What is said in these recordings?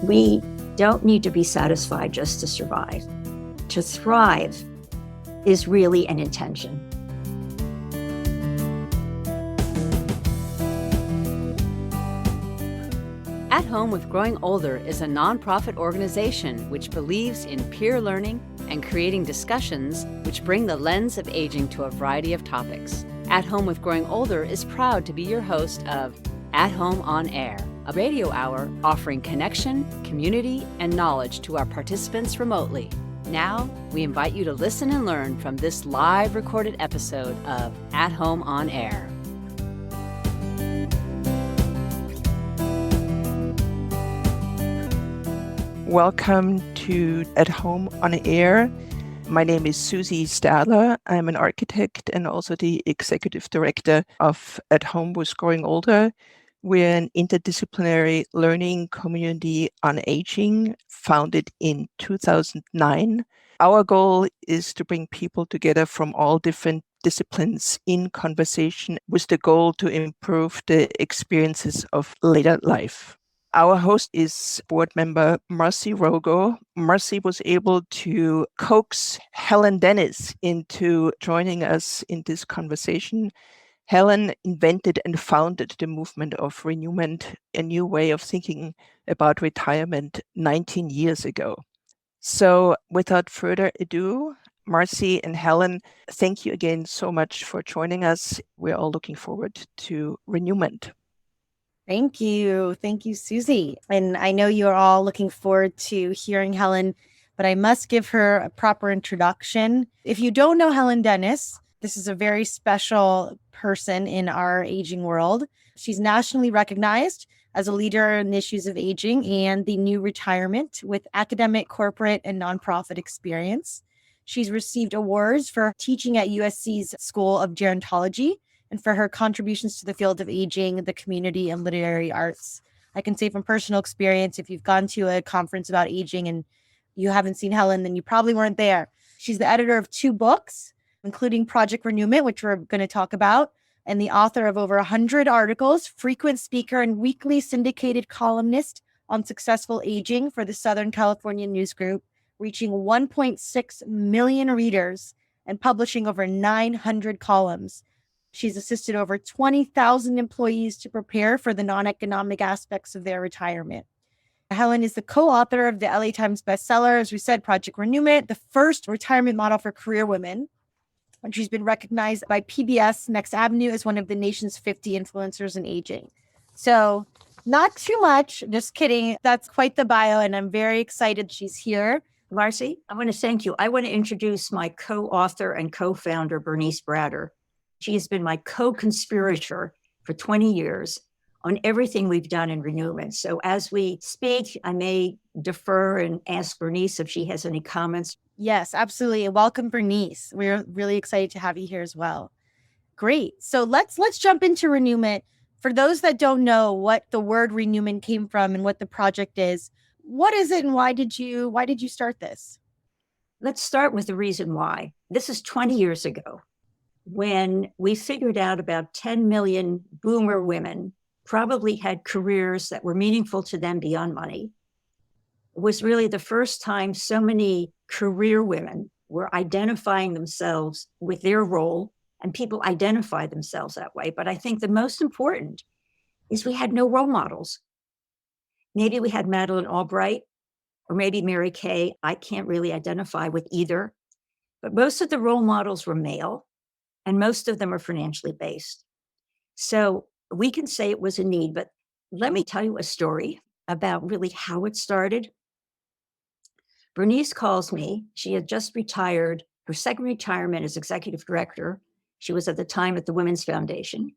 We don't need to be satisfied just to survive. To thrive is really an intention. At Home with Growing Older is a nonprofit organization which believes in peer learning and creating discussions which bring the lens of aging to a variety of topics. At Home with Growing Older is proud to be your host of At Home on Air, a radio hour offering connection, community, and knowledge to our participants remotely. Now, we invite you to listen and learn from this live recorded episode of At Home on Air. Welcome to At Home on Air. My name is Susie Stadler. I'm an architect and also the executive director of At Home with Growing Older. We're an interdisciplinary learning community on aging founded in 2009. Our goal is to bring people together from all different disciplines in conversation with the goal to improve the experiences of later life. Our host is board member Marcy Rogo. Marcy was able to coax Helen Dennis into joining us in this conversation. Helen invented and founded the movement of renewment, a new way of thinking about retirement 19 years ago. So without further ado, Marcy and Helen, thank you again so much for joining us. We're all looking forward to renewment. Thank you. Thank you, Susie. And I know you're all looking forward to hearing Helen, but I must give her a proper introduction. If you don't know Helen Dennis, this is a very special person in our aging world. She's nationally recognized as a leader in issues of aging and the new retirement with academic, corporate, and nonprofit experience. She's received awards for teaching at USC's School of Gerontology and for her contributions to the field of aging, the community, and literary arts. I can say from personal experience, if you've gone to a conference about aging and you haven't seen Helen, then you probably weren't there. She's the editor of 2 books, including Project Renewment, which we're going to talk about, and the author of over 100 articles, frequent speaker and weekly syndicated columnist on successful aging for the Southern California News Group, reaching 1.6 million readers and publishing over 900 columns. She's assisted over 20,000 employees to prepare for the non-economic aspects of their retirement. Helen is the co-author of the LA Times bestseller, as we said, Project Renewment, the first retirement model for career women. And she's been recognized by PBS Next Avenue as one of the nation's 50 influencers in aging. So not too much, just kidding. That's quite the bio, and I'm very excited she's here. Marcy, I want to thank you. I want to introduce my co-author and co-founder, Bernice Bratter. She has been my co-conspirator for 20 years on everything we've done in renewment. So as we speak, I may defer and ask Bernice if she has any comments. Yes, absolutely. And welcome, Bernice. We're really excited to have you here as well. Great. So let's jump into renewment. For those that don't know what the word renewment came from and what the project is, what is it and why did you start this? Let's start with the reason why. This is 20 years ago, when we figured out about 10 million boomer women probably had careers that were meaningful to them beyond money. It was really the first time so many career women were identifying themselves with their role, and people identify themselves that way. But I think the most important is we had no role models. Maybe we had Madeleine Albright or maybe Mary Kay. I can't really identify with either, but most of the role models were male. And most of them are financially based. So we can say it was a need, but let me tell you a story about really how it started. Bernice calls me. She had just retired, her second retirement as executive director. She was at the time at the Women's Foundation.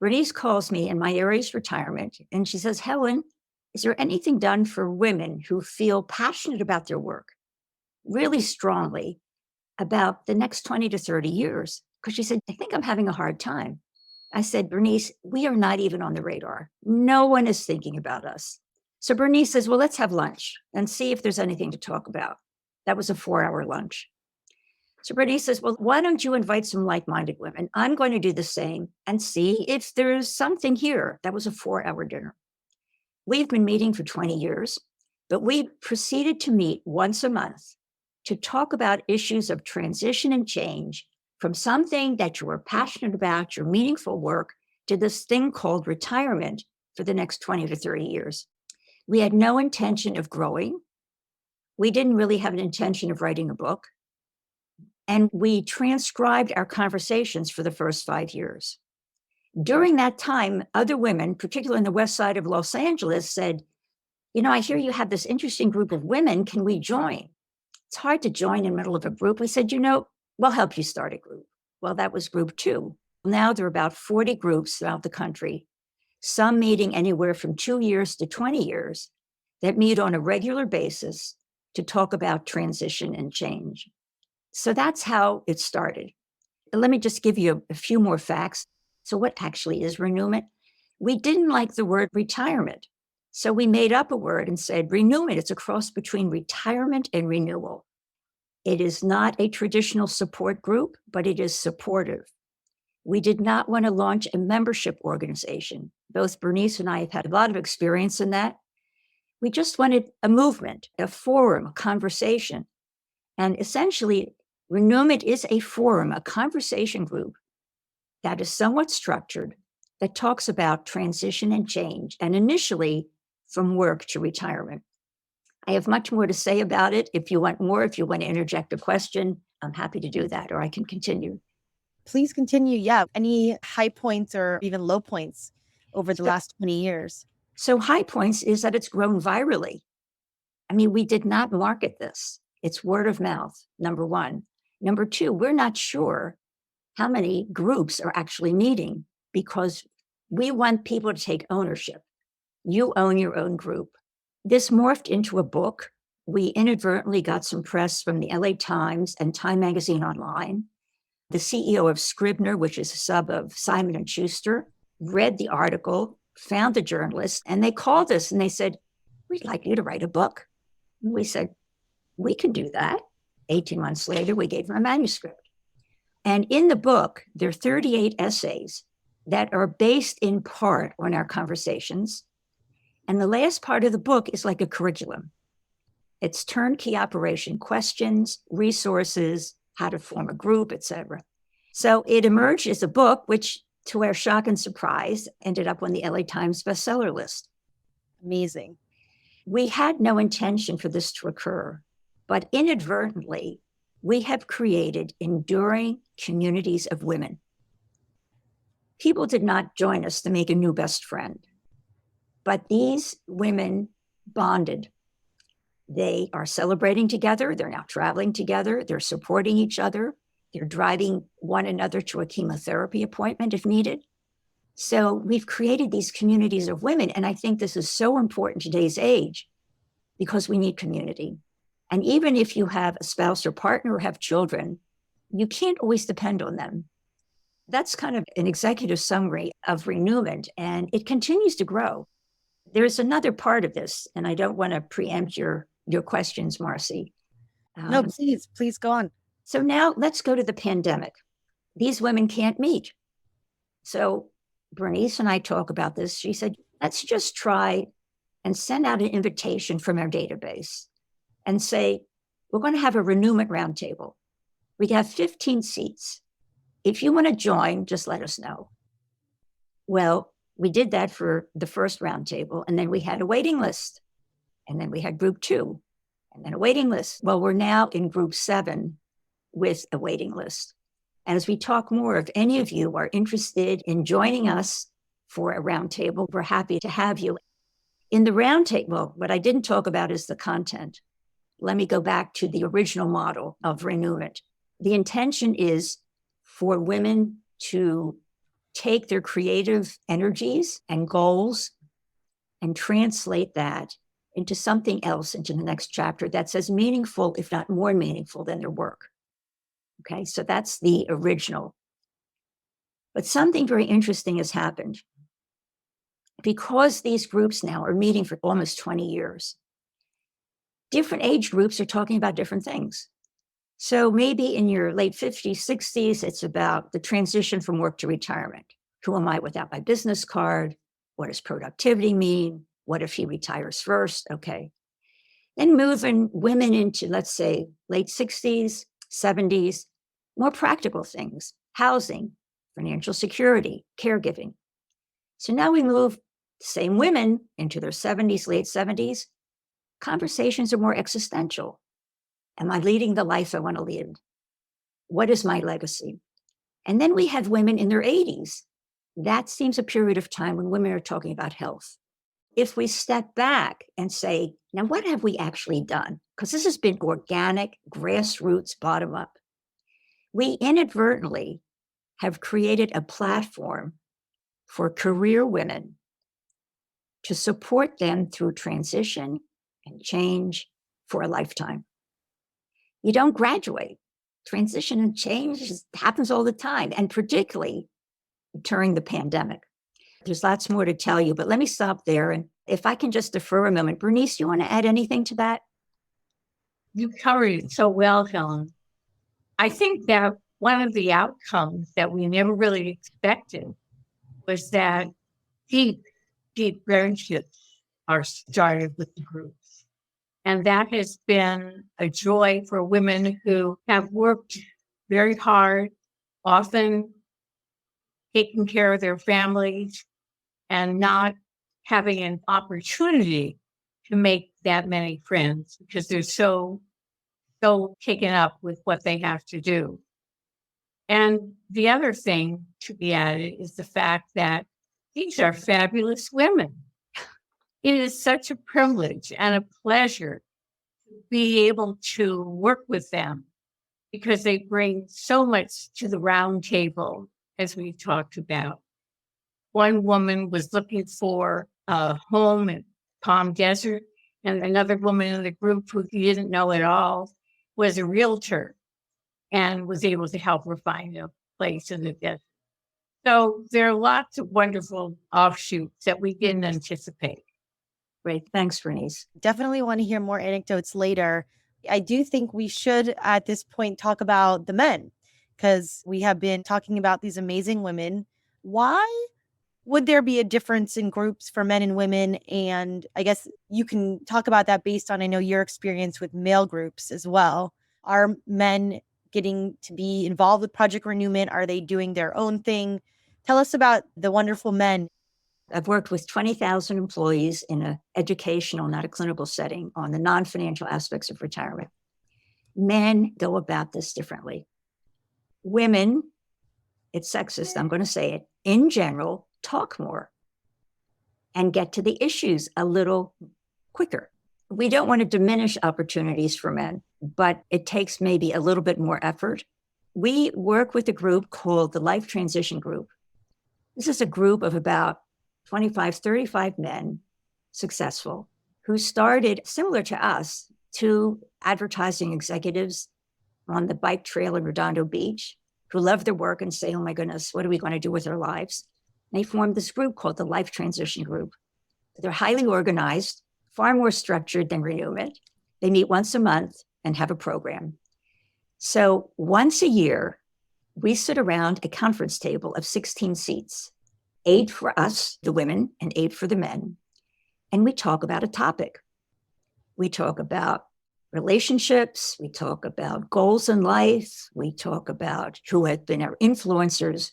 Bernice calls me in my area's retirement, and she says, Helen, is there anything done for women who feel passionate about their work, really strongly, about the next 20 to 30 years? Because she said, I think I'm having a hard time. I said, Bernice, we are not even on the radar. No one is thinking about us. So Bernice says, well, let's have lunch and see if there's anything to talk about. That was a 4-hour lunch. So Bernice says, well, why don't you invite some like-minded women? I'm going to do the same and see if there's something here. That was a 4-hour dinner. We've been meeting for 20 years. But we proceeded to meet once a month to talk about issues of transition and change, from something that you were passionate about, your meaningful work, to this thing called retirement for the next 20 to 30 years. We had no intention of growing. We didn't really have an intention of writing a book. And we transcribed our conversations for the first 5 years. During that time, other women, particularly on the west side of Los Angeles, said, I hear you have this interesting group of women. Can we join? It's hard to join in the middle of a group. We said, we'll help you start a group. Well, that was group 2. Now there are about 40 groups throughout the country, some meeting anywhere from 2 years to 20 years, that meet on a regular basis to talk about transition and change. So that's how it started. Let me just give you a few more facts. So what actually is renewment? We didn't like the word retirement. So we made up a word and said renewment. It's a cross between retirement and renewal. It is not a traditional support group, but it is supportive. We did not want to launch a membership organization. Both Bernice and I have had a lot of experience in that. We just wanted a movement, a forum, a conversation. And essentially, Renewment is a forum, a conversation group that is somewhat structured, that talks about transition and change, and initially from work to retirement. I have much more to say about it. If you want more, if you want to interject a question, I'm happy to do that, or I can continue. Please continue. Yeah. Any high points or even low points over the last 20 years? So high points is that it's grown virally. We did not market this. It's word of mouth, number one. Number two, we're not sure how many groups are actually meeting, because we want people to take ownership. You own your own group. This morphed into a book. We inadvertently got some press from the LA Times and Time Magazine Online. The CEO of Scribner, which is a sub of Simon & Schuster, read the article, found the journalist, and they called us and they said, we'd like you to write a book. And we said, we can do that. 18 months later, we gave them a manuscript. And in the book, there are 38 essays that are based in part on our conversations. And the last part of the book is like a curriculum. It's turnkey operation, questions, resources, how to form a group, etc. So it emerged as a book, which, to our shock and surprise, ended up on the LA Times bestseller list. Amazing. We had no intention for this to occur, but inadvertently, we have created enduring communities of women. People did not join us to make a new best friend, but these women bonded. They are celebrating together. They're now traveling together. They're supporting each other. They're driving one another to a chemotherapy appointment if needed. So we've created these communities of women. And I think this is so important in today's age because we need community. And even if you have a spouse or partner or have children, you can't always depend on them. That's kind of an executive summary of Renewment, and it continues to grow. There's another part of this, and I don't want to preempt your questions, Marcy. No, please go on. So now let's go to the pandemic. These women can't meet. So Bernice and I talk about this. She said, let's just try and send out an invitation from our database and say, we're going to have a renewment roundtable. We have 15 seats. If you want to join, just let us know. Well, we did that for the first roundtable, and then we had a waiting list. And then we had group 2, and then a waiting list. Well, we're now in group 7 with a waiting list. And as we talk more, if any of you are interested in joining us for a roundtable, we're happy to have you. In the roundtable, what I didn't talk about is the content. Let me go back to the original model of Renewment. The intention is for women to take their creative energies and goals and translate that into something else, into the next chapter that's as meaningful, if not more meaningful, than their work. Okay, so that's the original. But something very interesting has happened. Because these groups now are meeting for almost 20 years, different age groups are talking about different things. So maybe in your late 50s, 60s, it's about the transition from work to retirement. Who am I without my business card? What does productivity mean? What if he retires first? Okay. Then moving women into, let's say, late 60s, 70s, more practical things, housing, financial security, caregiving. So now we move same women into their 70s, late 70s. Conversations are more existential. Am I leading the life I want to lead? What is my legacy? And then we have women in their 80s. That seems a period of time when women are talking about health. If we step back and say, now what have we actually done? Because this has been organic, grassroots, bottom up. We inadvertently have created a platform for career women to support them through transition and change for a lifetime. You don't graduate. Transition and change happens all the time, and particularly during the pandemic. There's lots more to tell you, but let me stop there. And if I can just defer a moment, Bernice, do you want to add anything to that? You covered it so well, Helen. I think that one of the outcomes that we never really expected was that deep, deep friendships are started with the groups. And that has been a joy for women who have worked very hard, often taking care of their families and not having an opportunity to make that many friends because they're so taken up with what they have to do. And the other thing to be added is the fact that these are fabulous women. It is such a privilege and a pleasure to be able to work with them because they bring so much to the round table, as we talked about. One woman was looking for a home in Palm Desert, and another woman in the group who he didn't know at all was a realtor and was able to help her find a place in the desert. So there are lots of wonderful offshoots that we didn't anticipate. Great. Thanks, Bernice. Definitely want to hear more anecdotes later. I do think we should, at this point, talk about the men because we have been talking about these amazing women. Why would there be a difference in groups for men and women? And I guess you can talk about that based on, I know, your experience with male groups as well. Are men getting to be involved with Project Renewment? Are they doing their own thing? Tell us about the wonderful men. I've worked with 20,000 employees in an educational, not a clinical setting, on the non-financial aspects of retirement. Men go about this differently. Women, it's sexist, I'm going to say it, in general, talk more and get to the issues a little quicker. We don't want to diminish opportunities for men, but it takes maybe a little bit more effort. We work with a group called the Life Transition Group. This is a group of about 25, 35 men, successful, who started similar to us, two advertising executives on the bike trail in Redondo Beach, who love their work and say, oh my goodness, what are we going to do with our lives? They formed this group called the Life Transition Group. They're highly organized, far more structured than Renewment. They meet once a month and have a program. So once a year, we sit around a conference table of 16 seats, 8 for us, the women, and 8 for the men. And we talk about a topic. We talk about relationships. We talk about goals in life. We talk about who have been our influencers.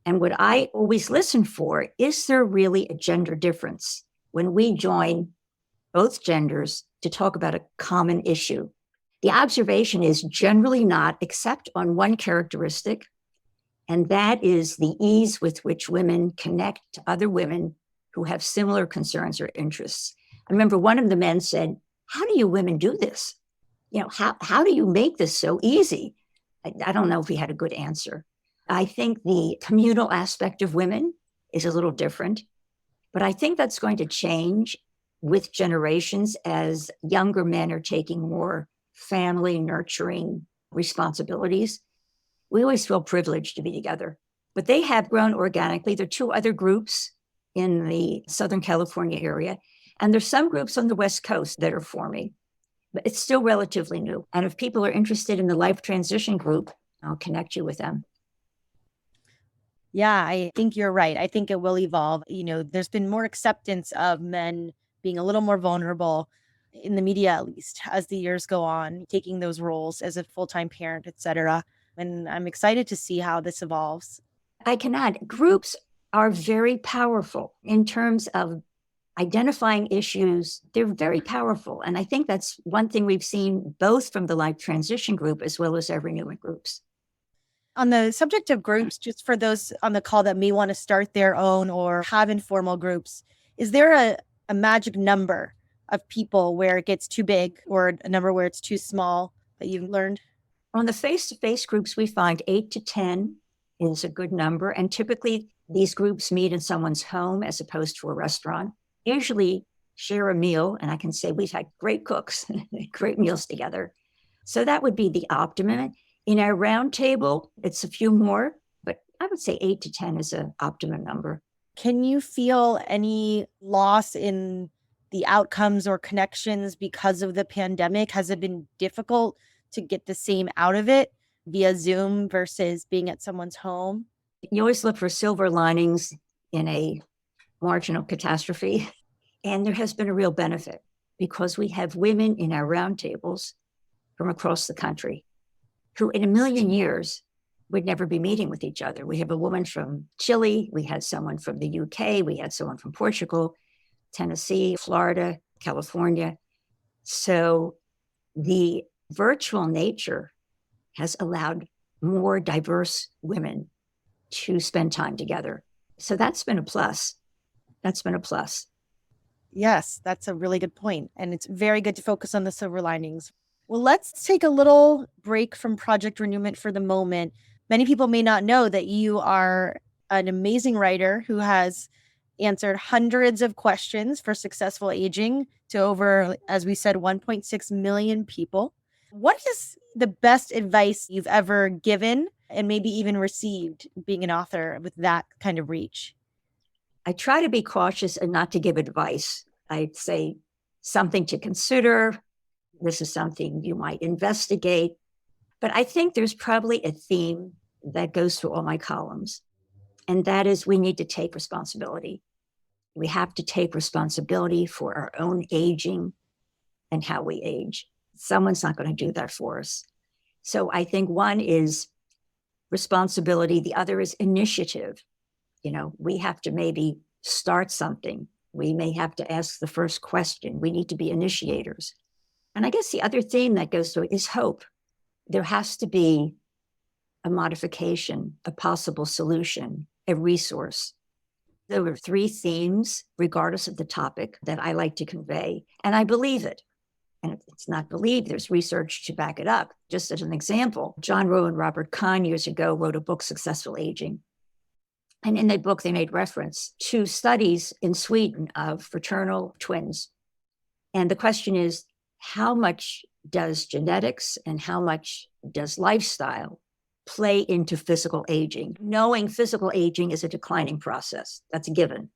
And what I always listen for, is there really a gender difference when we join both genders to talk about a common issue? The observation is generally not, except on one characteristic, and that is the ease with which women connect to other women who have similar concerns or interests. I remember one of the men said, how do you women do this? How do you make this so easy? I don't know if he had a good answer. I think the communal aspect of women is a little different, but I think that's going to change with generations as younger men are taking more family nurturing responsibilities. We always feel privileged to be together, but they have grown organically. There are 2 other groups in the Southern California area, and there's some groups on the West Coast that are forming, but it's still relatively new. And if people are interested in the Life Transition Group, I'll connect you with them. Yeah, I think you're right. I think it will evolve. There's been more acceptance of men being a little more vulnerable. in the media, at least as the years go on, taking those roles as a full-time parent, etc. And I'm excited to see how this evolves. I can add, groups are very powerful in terms of identifying issues. They're very powerful. And I think that's one thing we've seen both from the life transition group as well as our renewment groups. On the subject of groups, just for those on the call that may want to start their own or have informal groups, is there a magic number of people where it gets too big or a number where it's too small that you've learned? On the face-to-face groups, we find 8 to 10 is a good number. And typically these groups meet in someone's home as opposed to a restaurant, usually share a meal. And I can say we've had great cooks, great meals together. So that would be the optimum. In our roundtable, it's a few more, but I would say 8 to 10 is an optimum number. Can you feel any loss in the outcomes or connections because of the pandemic? Has it been difficult to get the same out of it via Zoom versus being at someone's home? You always look for silver linings in a marginal catastrophe. And there has been a real benefit because we have women in our roundtables from across the country who in a million years would never be meeting with each other. We have a woman from Chile, we had someone from the UK, we had someone from Portugal, Tennessee, Florida, California. So the virtual nature has allowed more diverse women to spend time together. So that's been a plus. That's been a plus. Yes, that's a really good point. And it's very good to focus on the silver linings. Well, let's take a little break from Project Renewment for the moment. Many people may not know that you are an amazing writer who has answered hundreds of questions for successful aging to over, as we said, 1.6 million people. What is the best advice you've ever given and maybe even received being an author with that kind of reach? I try to be cautious and not to give advice. I'd say something to consider. This is something you might investigate. But I think there's probably a theme that goes through all my columns, and that is we need to take responsibility. We have to take responsibility for our own aging and how we age. Someone's not going to do that for us. So I think one is responsibility. The other is initiative. We have to maybe start something. We may have to ask the first question. We need to be initiators. And I guess the other theme that goes through is hope. There has to be a modification, a possible solution, a resource. There were 3 themes, regardless of the topic, that I like to convey. And I believe it. And if it's not believed, there's research to back it up. Just as an example, John Rowe and Robert Kahn years ago wrote a book, Successful Aging. And in that book, they made reference to studies in Sweden of fraternal twins. And the question is, how much does genetics and how much does lifestyle play into physical aging? Knowing physical aging is a declining process, that's a given.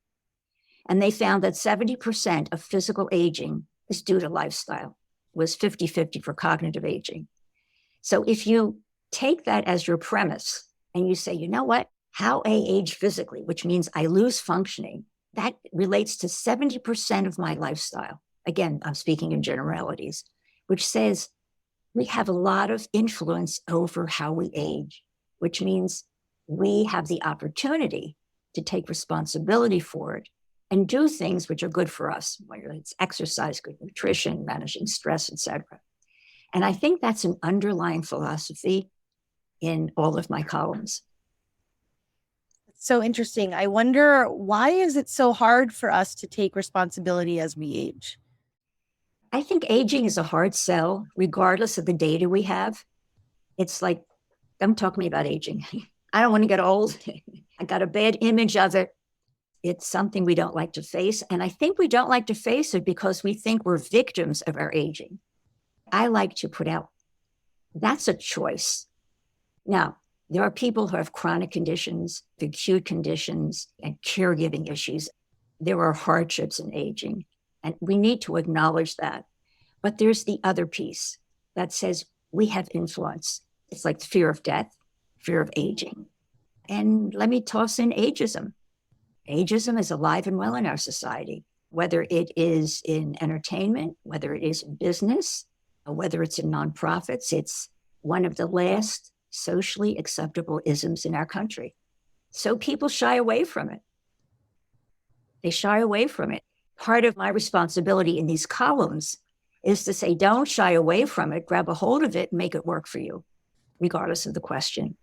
And they found that 70% of physical aging is due to lifestyle, was 50-50 for cognitive aging. So if you take that as your premise and you say, you know what, how I age physically, which means I lose functioning, that relates to 70% of my lifestyle. Again, I'm speaking in generalities, which says we have a lot of influence over how we age, which means we have the opportunity to take responsibility for it and do things which are good for us, whether it's exercise, good nutrition, managing stress, etc. And I think that's an underlying philosophy in all of my columns. So interesting. I wonder, why is it so hard for us to take responsibility as we age? I think aging is a hard sell, regardless of the data we have. It's like, don't talk to me about aging. I don't want to get old. I got a bad image of it. It's something we don't like to face. And I think we don't like to face it because we think we're victims of our aging. I like to put out, that's a choice. Now, there are people who have chronic conditions, acute conditions, and caregiving issues. There are hardships in aging, and we need to acknowledge that. But there's the other piece that says we have influence. It's like the fear of death, fear of aging. And let me toss in ageism. Ageism is alive and well in our society. whether it is in entertainment, whether it is in business, or whether it's in nonprofits. It's one of the last socially acceptable isms in our country. So people shy away from it. They shy away from it. Part of my responsibility in these columns is to say, don't shy away from it, grab a hold of it and make it work for you, regardless of the question.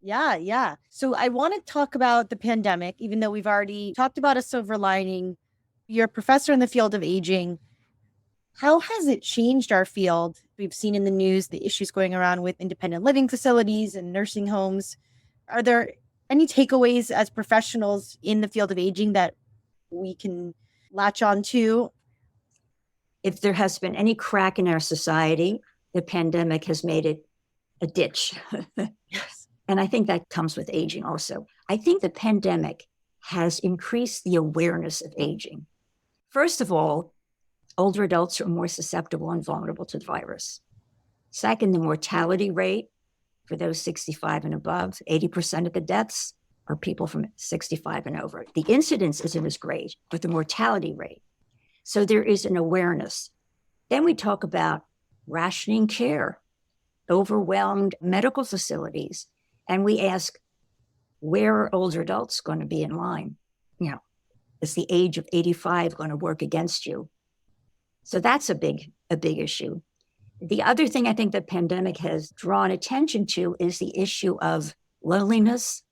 Yeah. So I want to talk about the pandemic, even though we've already talked about a silver lining. You're a professor in the field of aging. How has it changed our field? We've seen in the news the issues going around with independent living facilities and nursing homes. Are there any takeaways as professionals in the field of aging that we can latch on to? If there has been any crack in our society, the pandemic has made it a ditch. Yes. And I think that comes with aging also. I think the pandemic has increased the awareness of aging. First of all, older adults are more susceptible and vulnerable to the virus. Second, the mortality rate for those 65 and above, 80% of the deaths are people from 65 and over. The incidence isn't as great, but the mortality rate. So there is an awareness. Then we talk about rationing care, overwhelmed medical facilities. And we ask, where are older adults going to be in line? Is the age of 85 going to work against you? So that's a big issue. The other thing I think the pandemic has drawn attention to is the issue of loneliness,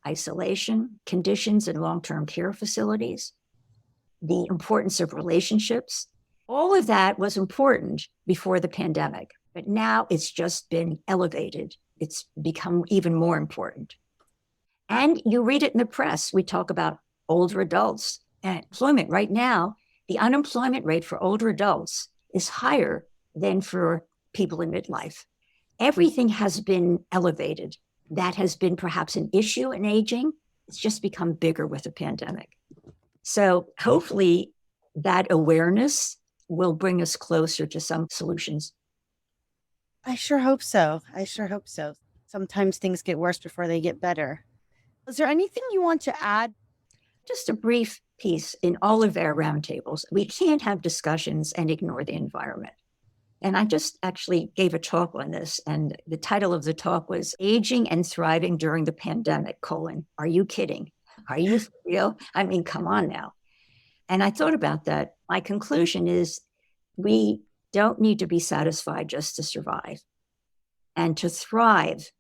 isolation, conditions in long-term care facilities, the importance of relationships. All of that was important before the pandemic, but now it's just been elevated. It's become even more important. And you read it in the press. We talk about older adults and employment. Right now, the unemployment rate for older adults is higher than for people in midlife. Everything has been elevated. That has been perhaps an issue in aging. It's just become bigger with the pandemic. So hopefully that awareness will bring us closer to some solutions. I sure hope so. Sometimes things get worse before they get better. Is there anything you want to add? Just a brief piece in all of our roundtables. We can't have discussions and ignore the environment. And I just actually gave a talk on this, and the title of the talk was Aging and Thriving During the Pandemic, Are you kidding? Are you real? I mean, come on now. And I thought about that. My conclusion is we don't need to be satisfied just to survive. And to thrive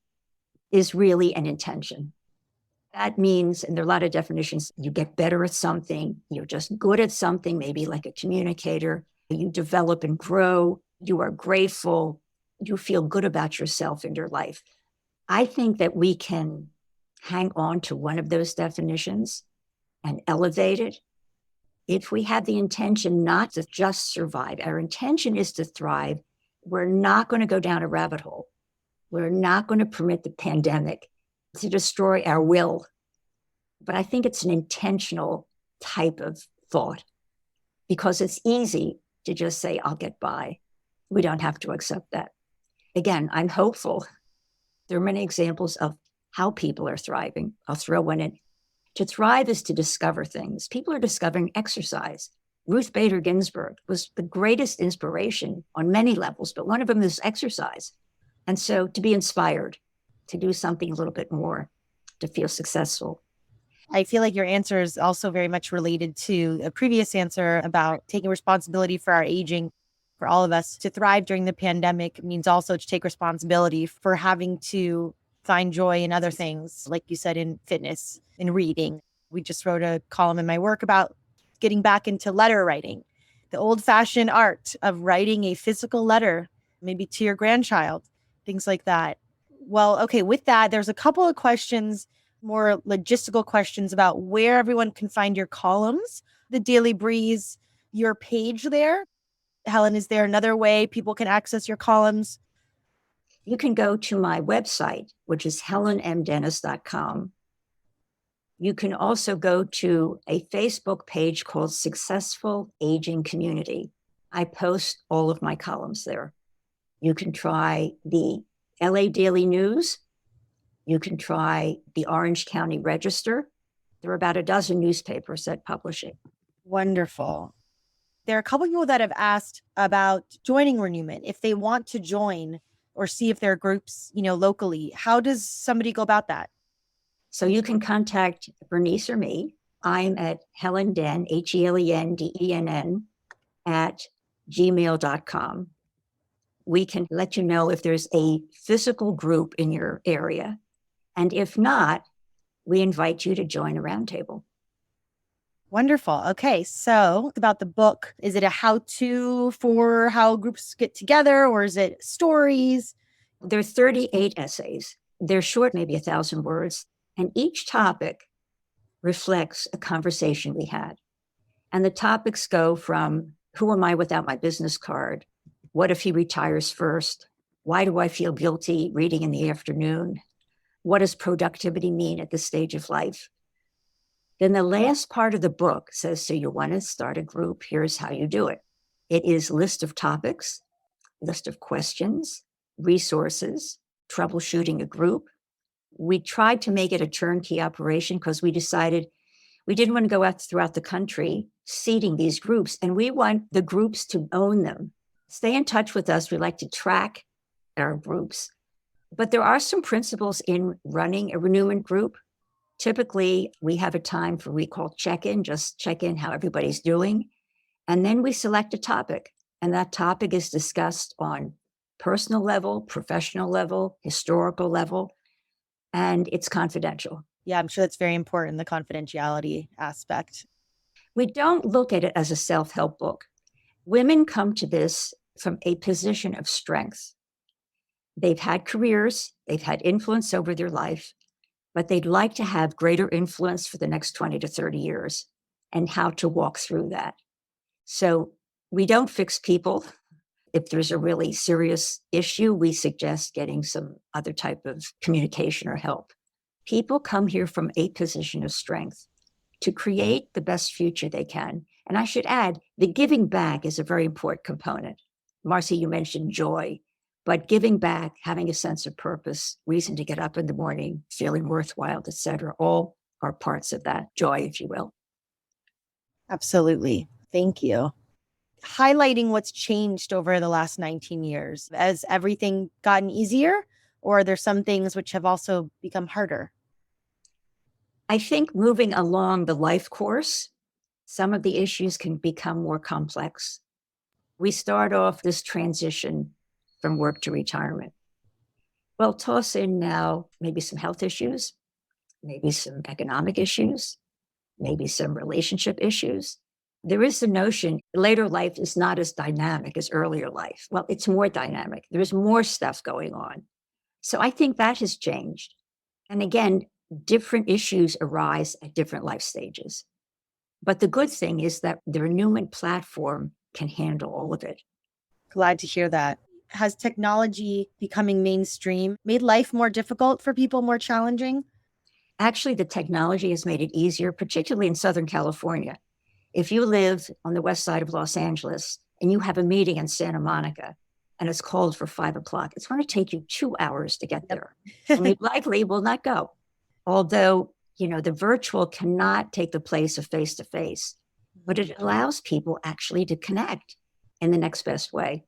is really an intention. That means, and there are a lot of definitions, you get better at something, you're just good at something, maybe like a communicator, you develop and grow, you are grateful, you feel good about yourself and your life. I think that we can hang on to one of those definitions and elevate it if we have the intention not to just survive. Our intention is to thrive. We're not going to go down a rabbit hole. We're not going to permit the pandemic to destroy our will. But I think it's an intentional type of thought because it's easy to just say, I'll get by. We don't have to accept that. Again, I'm hopeful. There are many examples of how people are thriving. I'll throw one in. To thrive is to discover things. People are discovering exercise. Ruth Bader Ginsburg was the greatest inspiration on many levels, but one of them is exercise. And so to be inspired, to do something a little bit more, to feel successful. I feel like your answer is also very much related to a previous answer about taking responsibility for our aging. For all of us to thrive during the pandemic means also to take responsibility for having to find joy in other things, like you said, in fitness, in reading. We just wrote a column in my work about getting back into letter writing, the old-fashioned art of writing a physical letter, maybe to your grandchild, things like that. Well, okay, with that, there's a couple of questions, more logistical questions about where everyone can find your columns, the Daily Breeze, your page there. Helen, is there another way people can access your columns? You can go to my website, which is helenmdennis.com. You can also go to a Facebook page called Successful Aging Community. I post all of my columns there. You can try the LA Daily News. You can try the Orange County Register. There are about a dozen newspapers that publish it. Wonderful. There are a couple people that have asked about joining Renewment. If they want to join or see if there are groups, locally, how does somebody go about that? So you can contact Bernice or me. I'm at Helen Den, HelenDenn, at gmail.com. We can let you know if there's a physical group in your area. And if not, we invite you to join a roundtable. Wonderful. Okay. So about the book, is it a how-to for how groups get together, or is it stories? There are 38 essays. They're short, maybe 1,000 words. And each topic reflects a conversation we had. And the topics go from, who am I without my business card? What if he retires first? Why do I feel guilty reading in the afternoon? What does productivity mean at this stage of life? Then the last part of the book says, so you want to start a group, here's how you do it. It is list of topics, list of questions, resources, troubleshooting a group. We tried to make it a turnkey operation because we decided we didn't want to go out throughout the country seeding these groups, and we want the groups to own them. Stay in touch with us. We like to track our groups. But there are some principles in running a renewment group. Typically, we have a time for we call check-in, just check in how everybody's doing. And then we select a topic, and that topic is discussed on personal level, professional level, historical level, and it's confidential. Yeah, I'm sure that's very important, the confidentiality aspect. We don't look at it as a self-help book. Women come to this from a position of strength. They've had careers, they've had influence over their life, but they'd like to have greater influence for the next 20 to 30 years and how to walk through that. So we don't fix people. If there's a really serious issue, we suggest getting some other type of communication or help. People come here from a position of strength to create the best future they can. And I should add, the giving back is a very important component. Marcy, you mentioned joy, but giving back, having a sense of purpose, reason to get up in the morning, feeling worthwhile, et cetera, all are parts of that joy, if you will. Absolutely. Thank you. Highlighting what's changed over the last 19 years. Has everything gotten easier, or are there some things which have also become harder? I think moving along the life course, some of the issues can become more complex. We start off this transition from work to retirement. Well, toss in now maybe some health issues, maybe some economic issues, maybe some relationship issues. There is the notion later life is not as dynamic as earlier life. Well, it's more dynamic. There's more stuff going on. So I think that has changed. And again, different issues arise at different life stages. But the good thing is that the Renewment platform can handle all of it. Glad to hear that. Has technology becoming mainstream made life more difficult for people, more challenging? Actually, the technology has made it easier, particularly in Southern California. If you live on the west side of Los Angeles and you have a meeting in Santa Monica and it's called for 5 o'clock, it's going to take you 2 hours to get there. And you likely will not go. Although, the virtual cannot take the place of face-to-face, but it allows people actually to connect in the next best way.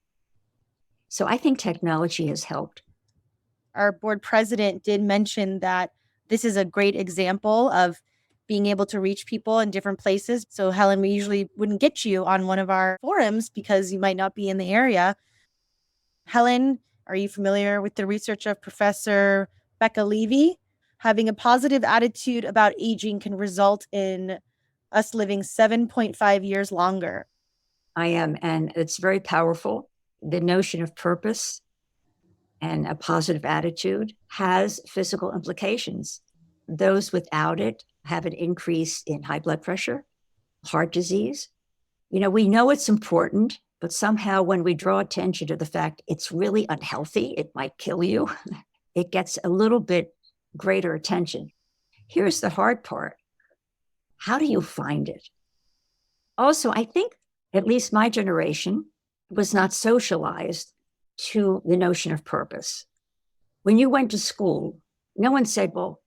So I think technology has helped. Our board president did mention that this is a great example of being able to reach people in different places. So Helen, we usually wouldn't get you on one of our forums because you might not be in the area. Helen, are you familiar with the research of Professor Becca Levy? Having a positive attitude about aging can result in us living 7.5 years longer. I am, and it's very powerful. The notion of purpose and a positive attitude has physical implications. Those without it have an increase in high blood pressure, heart disease. We know it's important, but somehow when we draw attention to the fact it's really unhealthy, it might kill you, it gets a little bit greater attention. Here's the hard part. How do you find it? Also, I think at least my generation was not socialized to the notion of purpose. When you went to school, no one said, well,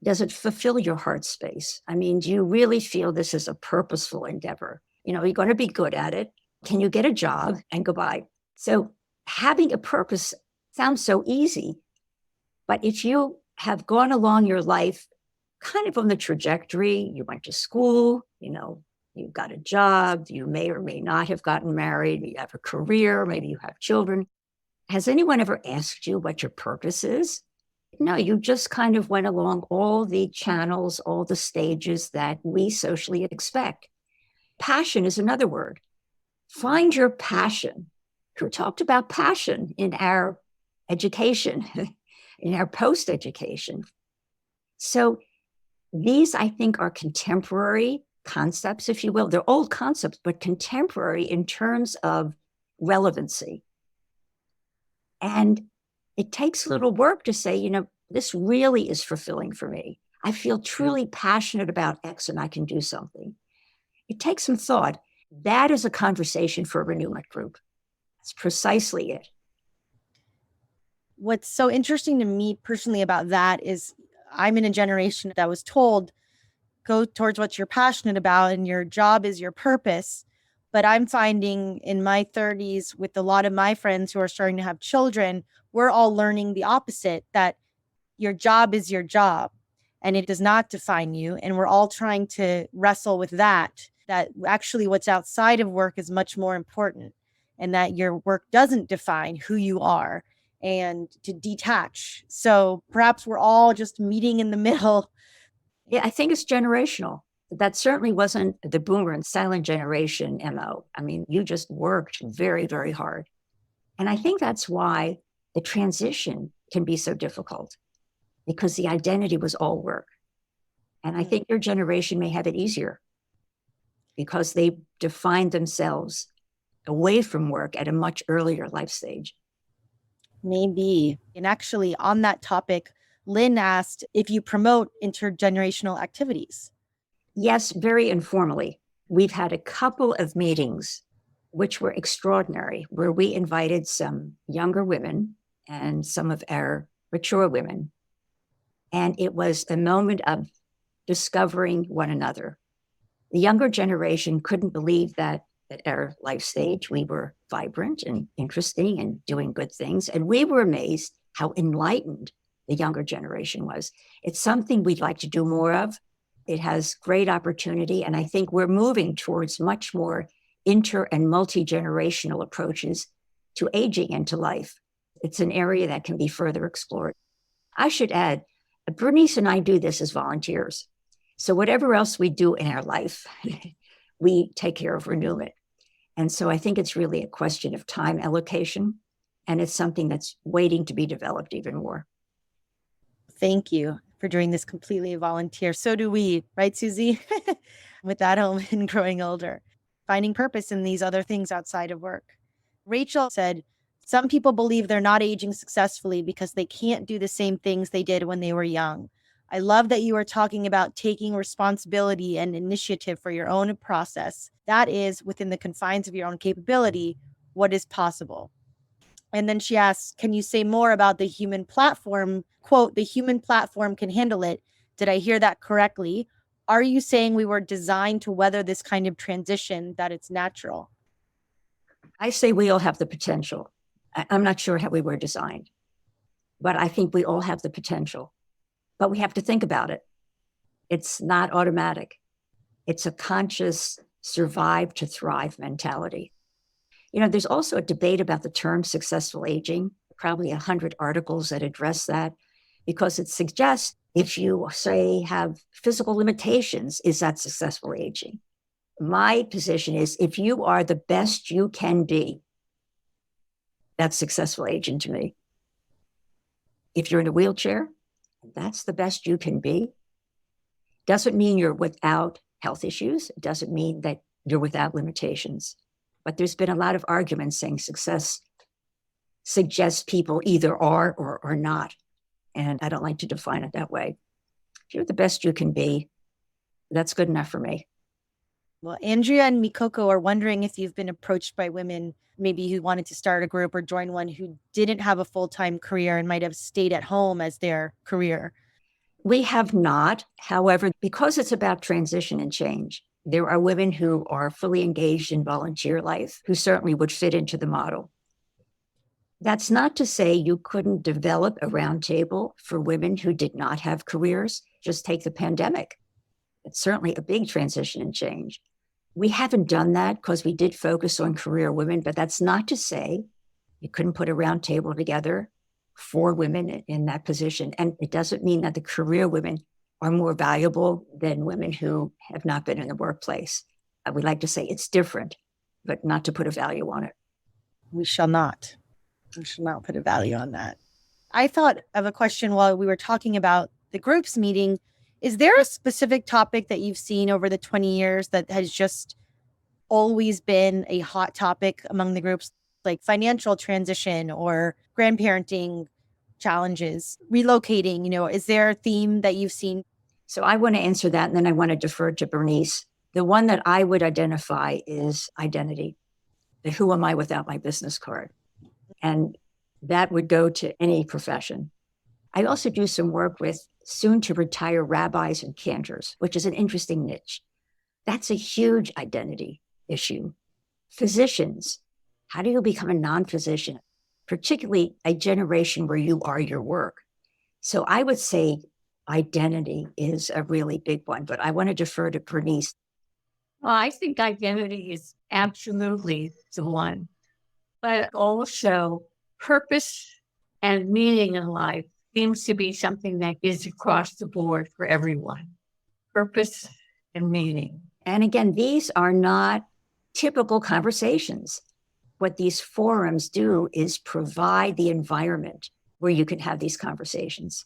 Does it fulfill your heart space? I mean, do you really feel this is a purposeful endeavor? You're going to be good at it. Can you get a job and go by? So having a purpose sounds so easy, but if you have gone along your life kind of on the trajectory, you went to school, you got a job, you may or may not have gotten married, you have a career, maybe you have children. Has anyone ever asked you what your purpose is? No, you just kind of went along all the channels, all the stages that we socially expect. Passion is another word. Find your passion. Who talked about passion in our education, in our post-education? So these, I think, are contemporary concepts, if you will. They're old concepts, but contemporary in terms of relevancy. And it takes a little work to say, this really is fulfilling for me. I feel truly passionate about X and I can do something. It takes some thought. That is a conversation for a renewment group. That's precisely it. What's so interesting to me personally about that is I'm in a generation that was told, go towards what you're passionate about and your job is your purpose. But I'm finding in my 30s with a lot of my friends who are starting to have children, we're all learning the opposite, that your job is your job and it does not define you. And we're all trying to wrestle with that actually what's outside of work is much more important and that your work doesn't define who you are and to detach. So perhaps we're all just meeting in the middle. Yeah, I think it's generational. That certainly wasn't the boomer and silent generation MO. I mean, you just worked very, very hard. And I think that's why the transition can be so difficult, because the identity was all work. And I think your generation may have it easier because they defined themselves away from work at a much earlier life stage. Maybe. And actually, on that topic, Lynn asked if you promote intergenerational activities. Yes, very informally. We've had a couple of meetings which were extraordinary, where we invited some younger women and some of our mature women. And it was a moment of discovering one another. The younger generation couldn't believe that at our life stage, we were vibrant and interesting and doing good things. And we were amazed how enlightened the younger generation was. It's something we'd like to do more of. It has great opportunity. And I think we're moving towards much more inter and multi-generational approaches to aging and to life. It's an area that can be further explored. I should add, Bernice and I do this as volunteers. So whatever else we do in our life, we take care of renewment. And so I think it's really a question of time allocation, and it's something that's waiting to be developed even more. Thank you for doing this completely volunteer. So do we, right, Susie? With that home and growing older, finding purpose in these other things outside of work. Rachel said, some people believe they're not aging successfully because they can't do the same things they did when they were young. I love that you are talking about taking responsibility and initiative for your own process. That is within the confines of your own capability, what is possible. And then she asks, can you say more about the human platform? Quote, the human platform can handle it. Did I hear that correctly? Are you saying we were designed to weather this kind of transition, that it's natural? I say we all have the potential. I'm not sure how we were designed, but I think we all have the potential. But we have to think about it. It's not automatic. It's a conscious survive to thrive mentality. There's also a debate about the term successful aging, probably 100 articles that address that, because it suggests if you, say, have physical limitations, is that successful aging? My position is if you are the best you can be, that's successful aging to me. If you're in a wheelchair, that's the best you can be. Doesn't mean you're without health issues. It doesn't mean that you're without limitations. But there's been a lot of arguments saying success suggests people either are or are not. And I don't like to define it that way. If you're the best you can be, that's good enough for me. Well, Andrea and Mikoko are wondering if you've been approached by women maybe who wanted to start a group or join one who didn't have a full-time career and might have stayed at home as their career. We have not. However, because it's about transition and change, there are women who are fully engaged in volunteer life who certainly would fit into the model. That's not to say you couldn't develop a roundtable for women who did not have careers. Just take the pandemic. It's certainly a big transition and change. We haven't done that because we did focus on career women, but that's not to say you couldn't put a roundtable together for women in that position. And it doesn't mean that the career women are more valuable than women who have not been in the workplace. I would like to say it's different, but not to put a value on it. We shall not. We shall not put a value on that. I thought of a question while we were talking about the groups meeting. Is there a specific topic that you've seen over the 20 years that has just always been a hot topic among the groups, like financial transition or grandparenting challenges, relocating? Is there a theme that you've seen? So I want to answer that, and then I want to defer to Bernice. The one that I would identify is identity. The who am I without my business card? And that would go to any profession. I also do some work with soon to retire rabbis and cantors, which is an interesting niche. That's a huge identity issue. Physicians, how do you become a non-physician, particularly a generation where you are your work? So I would say identity is a really big one, but I want to defer to Bernice. Well, I think identity is absolutely the one, but also purpose and meaning in life seems to be something that is across the board for everyone. Purpose and meaning. And again, these are not typical conversations. What these forums do is provide the environment where you can have these conversations.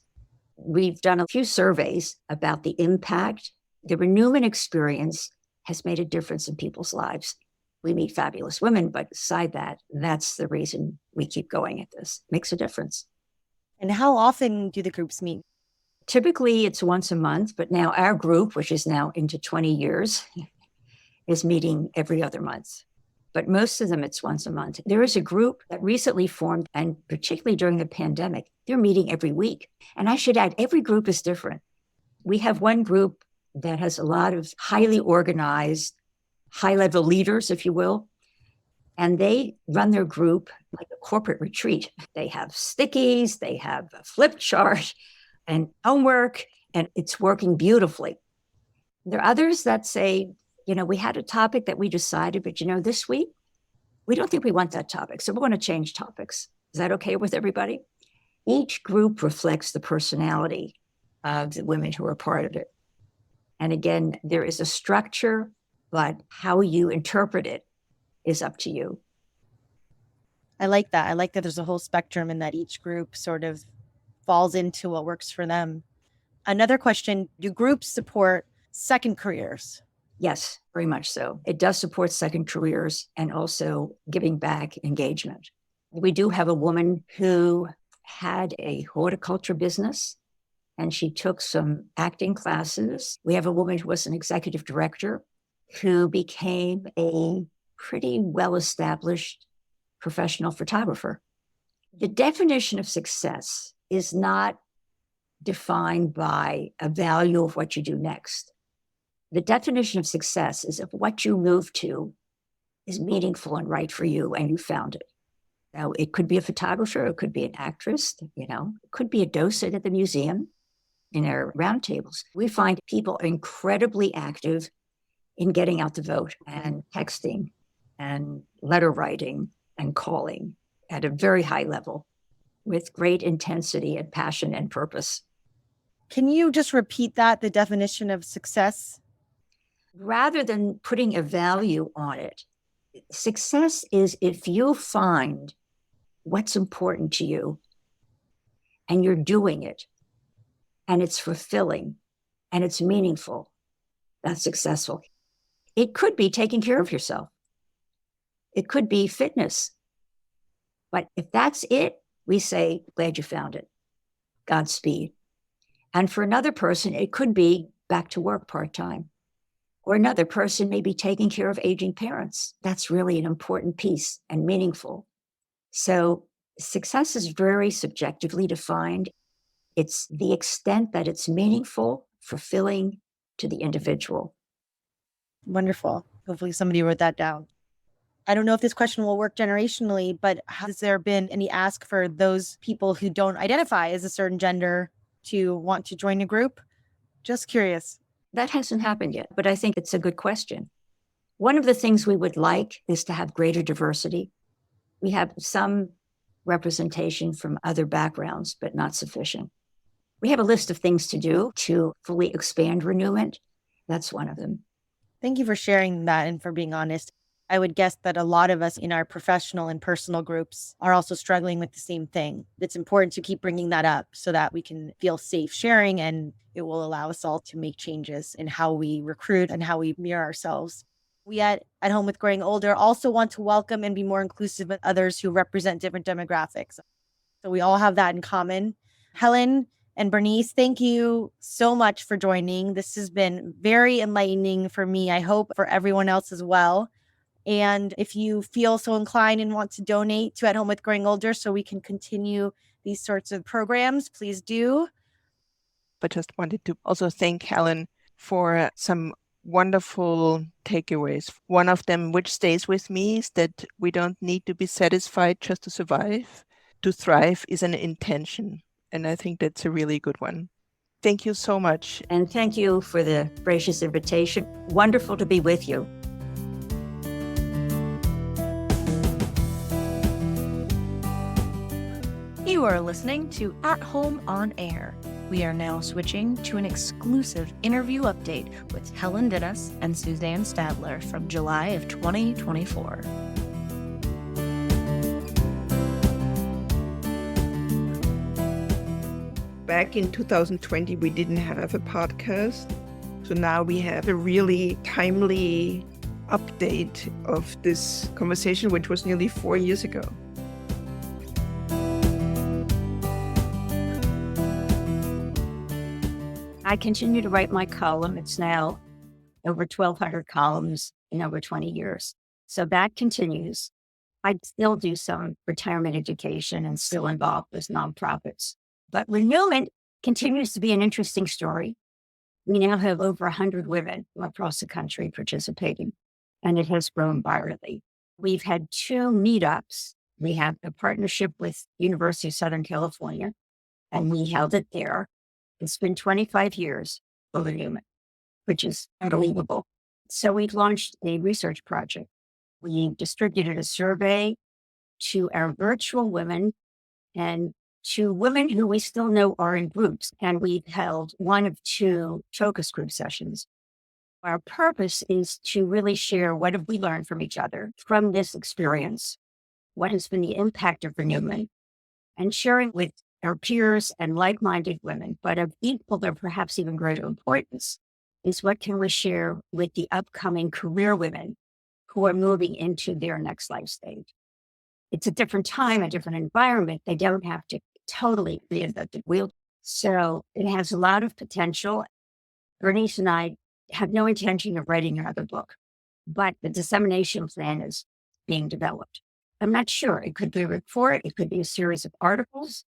We've done a few surveys about the impact. The renewment experience has made a difference in people's lives. We meet fabulous women, but beside that, that's the reason we keep going at this. Makes a difference. And how often do the groups meet? Typically, it's once a month, but now our group, which is now into 20 years, is meeting every other month. But most of them, it's once a month. There is a group that recently formed, and particularly during the pandemic, they're meeting every week. And I should add, every group is different. We have one group that has a lot of highly organized, high-level leaders, if you will, and they run their group like a corporate retreat. They have stickies, they have a flip chart and homework, and it's working beautifully. There are others that say, we had a topic that we decided, but this week, we don't think we want that topic, so we want to change topics. Is that okay with everybody? Each group reflects the personality of the women who are part of it. And again, there is a structure, but how you interpret it is up to you. I like that. I like that there's a whole spectrum and that each group sort of falls into what works for them. Another question, do groups support second careers? Yes, very much so. It does support second careers and also giving back engagement. We do have a woman who had a horticulture business and she took some acting classes. We have a woman who was an executive director who became a pretty well-established professional photographer. The definition of success is not defined by a value of what you do next. The definition of success is if what you move to is meaningful and right for you and you found it. Now, it could be a photographer, it could be an actress, it could be a docent at the museum in our roundtables. We find people incredibly active in getting out the vote and texting and letter writing and calling at a very high level with great intensity and passion and purpose. Can you just repeat that, the definition of success? Rather than putting a value on it, success is if you find what's important to you and you're doing it and it's fulfilling and it's meaningful, that's successful. It could be taking care of yourself. It could be fitness. But if that's it, we say, glad you found it. Godspeed. And for another person, it could be back to work part-time. Or another person may be taking care of aging parents. That's really an important piece and meaningful. So success is very subjectively defined. It's the extent that it's meaningful, fulfilling to the individual. Wonderful. Hopefully somebody wrote that down. I don't know if this question will work generationally, but has there been any ask for those people who don't identify as a certain gender to want to join a group? Just curious. That hasn't happened yet, but I think it's a good question. One of the things we would like is to have greater diversity. We have some representation from other backgrounds, but not sufficient. We have a list of things to do to fully expand renewment. That's one of them. Thank you for sharing that and for being honest. I would guess that a lot of us in our professional and personal groups are also struggling with the same thing. It's important to keep bringing that up so that we can feel safe sharing, and it will allow us all to make changes in how we recruit and how we mirror ourselves. We at Home with Growing Older also want to welcome and be more inclusive with others who represent different demographics. So we all have that in common. Helen and Bernice, thank you so much for joining. This has been very enlightening for me. I hope for everyone else as well. And if you feel so inclined and want to donate to At Home with Growing Older so we can continue these sorts of programs, please do. But just wanted to also thank Helen for some wonderful takeaways. One of them, which stays with me, is that we don't need to be satisfied just to survive. To thrive is an intention. And I think that's a really good one. Thank you so much. And thank you for the gracious invitation. Wonderful to be with you. You are listening to At Home on Air. We are now switching to an exclusive interview update with Helen Dennis and Suzanne Stadler from July of 2024. Back in 2020, we didn't have a podcast. So now we have a really timely update of this conversation, which was nearly 4 years ago. I continue to write my column. It's now over 1,200 columns in over 20 years. So that continues. I still do some retirement education and still involved with nonprofits. But renewment continues to be an interesting story. We now have over 100 women across the country participating, and it has grown virally. We've had 2 meetups. We have a partnership with University of Southern California, and we held it there. It's been 25 years for renewment, which is unbelievable. So we've launched a research project. We distributed a survey to our virtual women and to women who we still know are in groups. And we've held 1 of 2 focus group sessions. Our purpose is to really share what have we learned from each other from this experience, what has been the impact of renewment, and sharing with our peers and like-minded women, but of equal or perhaps even greater importance is what can we share with the upcoming career women who are moving into their next life stage. It's a different time, a different environment. They don't have to totally reinvent the wheel. So it has a lot of potential. Bernice and I have no intention of writing another book, but the dissemination plan is being developed. I'm not sure. It could be a report. It could be a series of articles.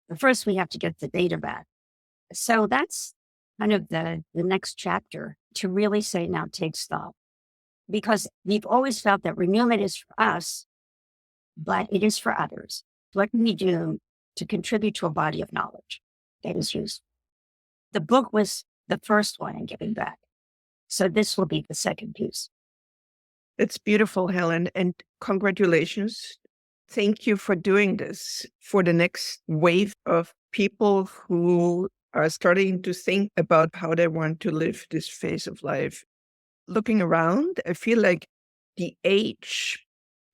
But first, we have to get the data back. So that's kind of the next chapter to really say, now take stock. Because we've always felt that renewment is for us, but it is for others. What can we do to contribute to a body of knowledge that is useful? The book was the first one in giving back. So this will be the second piece. It's beautiful, Helen, and congratulations. Thank you for doing this for the next wave of people who are starting to think about how they want to live this phase of life. Looking around, I feel like the age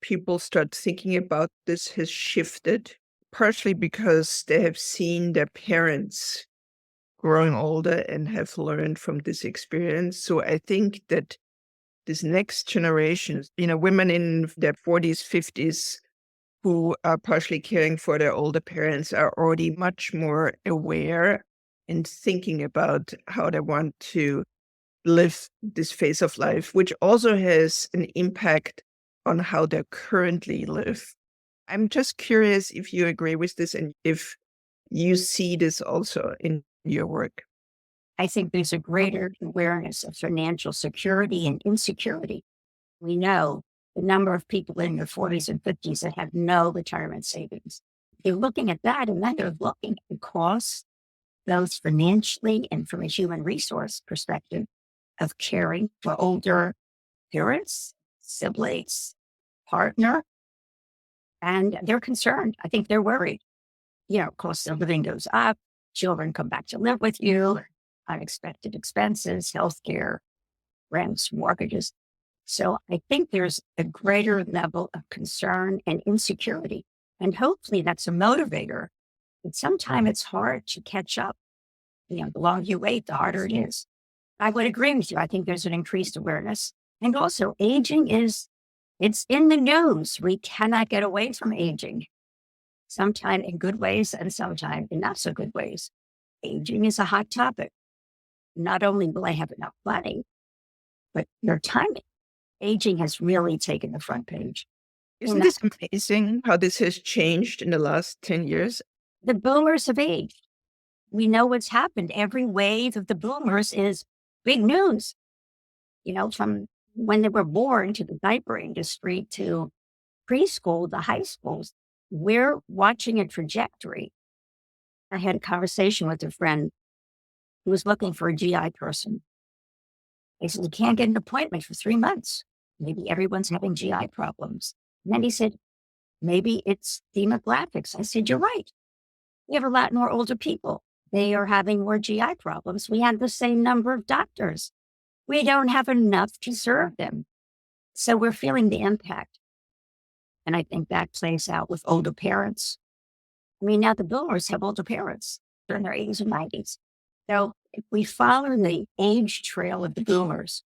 people start thinking about this has shifted, partially because they have seen their parents growing older and have learned from this experience. So I think that this next generation, women in their 40s, 50s, who are partially caring for their older parents are already much more aware and thinking about how they want to live this phase of life, which also has an impact on how they currently live. I'm just curious if you agree with this and if you see this also in your work? I think there's a greater awareness of financial security and insecurity. We know the number of people in their 40s and 50s that have no retirement savings. They're looking at that, and then they're looking at the costs, both financially and from a human resource perspective, of caring for older parents, siblings, partner, and they're concerned. I think they're worried. Cost of living goes up, children come back to live with you, unexpected expenses, healthcare, rents, mortgages. So I think there's a greater level of concern and insecurity. And hopefully that's a motivator. But sometimes it's hard to catch up. The longer you wait, the harder it is. I would agree with you. I think there's an increased awareness. And also aging it's in the news. We cannot get away from aging. Sometimes in good ways and sometimes in not so good ways. Aging is a hot topic. Not only will I have enough money, but your timing. Aging has really taken the front page. Isn't this amazing how this has changed in the last 10 years? The boomers have aged. We know what's happened. Every wave of the boomers is big news. From when they were born to the diaper industry to preschool, the high schools, we're watching a trajectory. I had a conversation with a friend who was looking for a GI person. They said, you can't get an appointment for 3 months. Maybe everyone's having GI problems. And then he said, maybe it's demographics. I said, you're right. We have a lot more older people. They are having more GI problems. We have the same number of doctors. We don't have enough to serve them. So we're feeling the impact. And I think that plays out with older parents. Now the boomers have older parents. They're in their 80s and 90s. So if we follow the age trail of the boomers,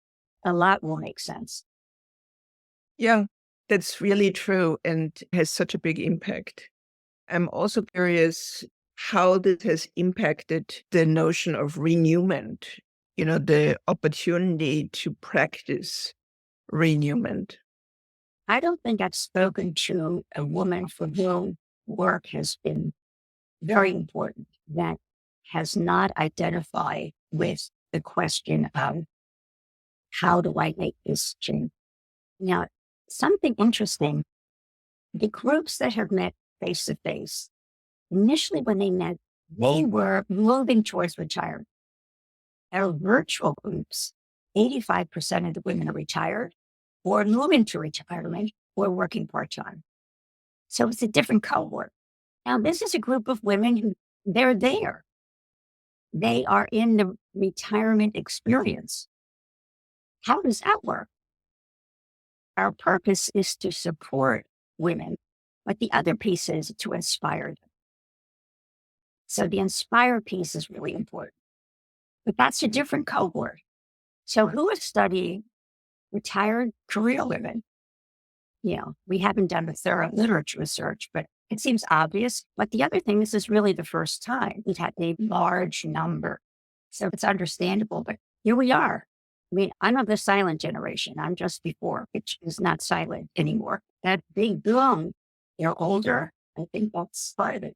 a lot will make sense. Yeah, that's really true and has such a big impact. I'm also curious how this has impacted the notion of renewment, the opportunity to practice renewment. I don't think I've spoken to a woman for whom work has been very important that has not identified with the question of how do I make this change? Now, something interesting, the groups that have met face to face, initially when they met, they were moving towards retirement. Our virtual groups, 85% of the women are retired or moving to retirement or working part-time. So it's a different cohort. Now, this is a group of women who they're there. They are in the retirement experience. How does that work? Our purpose is to support women, but the other piece is to inspire them. So the inspire piece is really important. But that's a different cohort. So who is studying retired career women? We haven't done a thorough literature research, but it seems obvious. But the other thing, this is really the first time we've had a large number. So it's understandable, but here we are. I'm of the silent generation. I'm just before, which is not silent anymore. That big boom, they're older. I think that's part of it.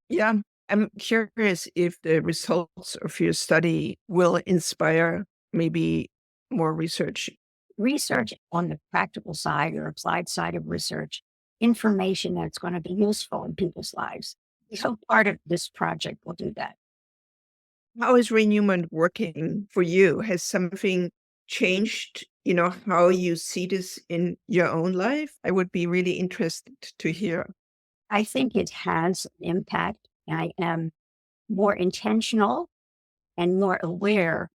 Yeah, I'm curious if the results of your study will inspire maybe more research. Research on the practical side or applied side of research, information that's going to be useful in people's lives. So part of this project will do that. How is renewment working for you? Has something changed, how you see this in your own life? I would be really interested to hear. I think it has an impact. I am more intentional and more aware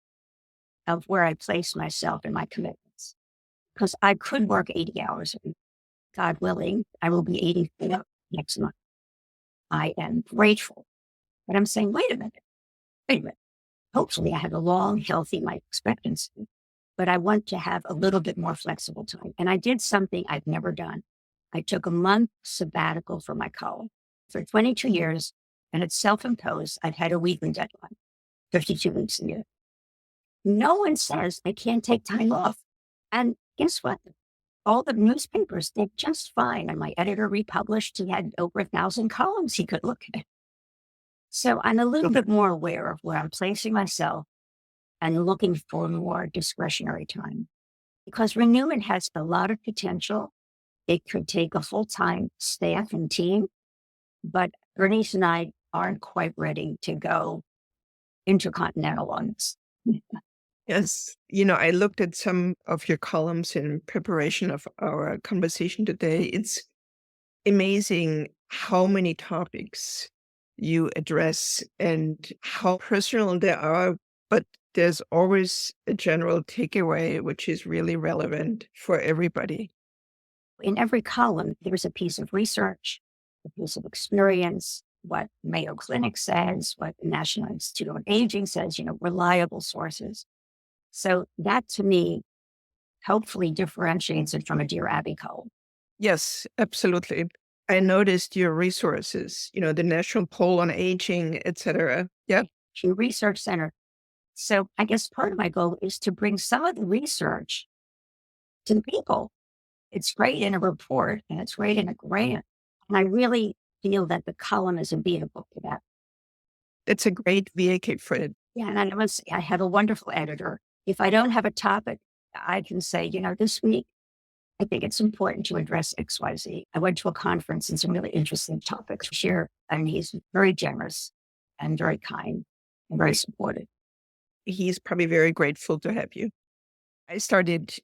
of where I place myself in my commitments. Because I could work 80 hours a week. God willing, I will be 84 next month. I am grateful. But I'm saying, wait a minute. Hopefully I have a long, healthy life expectancy, but I want to have a little bit more flexible time. And I did something I've never done. I took a month sabbatical for my column for 22 years, and it's self-imposed. I've had a weekly deadline, 52 weeks a year. No one says I can't take time off. And guess what? All the newspapers did just fine. And my editor republished. He had over 1,000 columns he could look at. So I'm a little bit more aware of where I'm placing myself and looking for more discretionary time because renewment has a lot of potential. It could take a full-time staff and team, but Bernice and I aren't quite ready to go intercontinental on this. Yes. I looked at some of your columns in preparation of our conversation today. It's amazing how many topics you address and how personal they are, but there's always a general takeaway which is really relevant for everybody. In every column, there's a piece of research, a piece of experience, what Mayo Clinic says, what the National Institute on Aging says, reliable sources. So that to me, hopefully differentiates it from a Dear Abby column. Yes, absolutely. I noticed your resources, the National Poll on Aging, etc. Yeah. Pew Research Center. So I guess part of my goal is to bring some of the research to the people. It's great in a report and it's great in a grant. And I really feel that the column is a vehicle for that. It's a great vehicle for it. Yeah, and I must say, I have a wonderful editor. If I don't have a topic, I can say, this week, I think it's important to address XYZ. I went to a conference and some really interesting topics to share, and he's very generous and very kind and very supportive. He's probably very grateful to have you. I started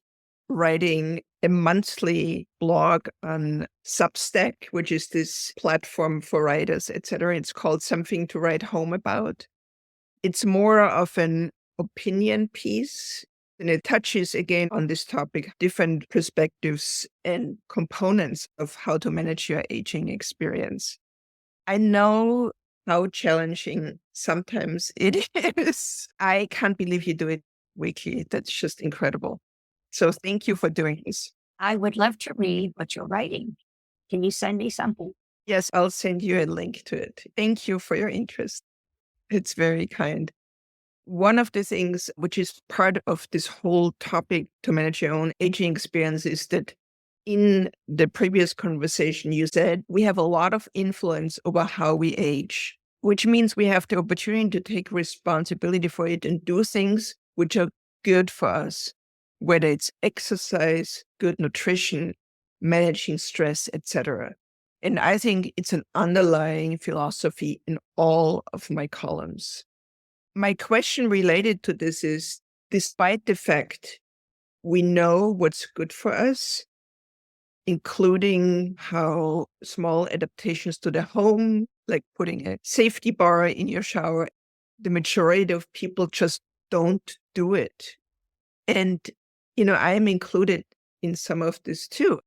writing a monthly blog on Substack, which is this platform for writers, etc. It's called Something to Write Home About. It's more of an opinion piece, and it touches again on this topic, different perspectives and components of how to manage your aging experience. I know how challenging sometimes it is. I can't believe you do it weekly. That's just incredible. So thank you for doing this. I would love to read what you're writing. Can you send me something? Yes, I'll send you a link to it. Thank you for your interest. It's very kind. One of the things which is part of this whole topic to manage your own aging experience is that in the previous conversation, you said we have a lot of influence over how we age, which means we have the opportunity to take responsibility for it and do things which are good for us, whether it's exercise, good nutrition, managing stress, etc. And I think it's an underlying philosophy in all of my columns. My question related to this is, despite the fact we know what's good for us, including how small adaptations to the home, like putting a safety bar in your shower, the majority of people just don't do it. And, I am included in some of this too.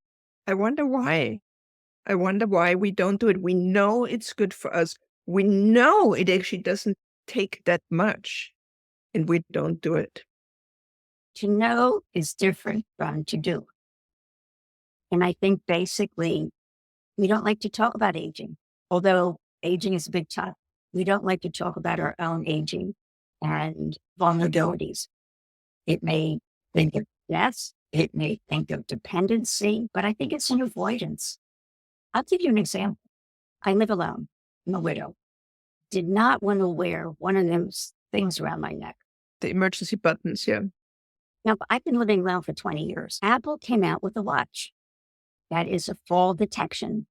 I wonder why. I wonder why we don't do it. We know it's good for us. We know it actually doesn't take that much, and we don't do it. To know is different from to do. And I think basically we don't like to talk about aging, although aging is a big topic. We don't like to talk about our own aging and vulnerabilities. It may think of death, it may think of dependency, but I think it's an avoidance. I'll give you an example. I live alone. I'm a widow. Did not want to wear one of those things around my neck. The emergency buttons, yeah. Now, I've been living alone for 20 years. Apple came out with a watch that is a fall detection.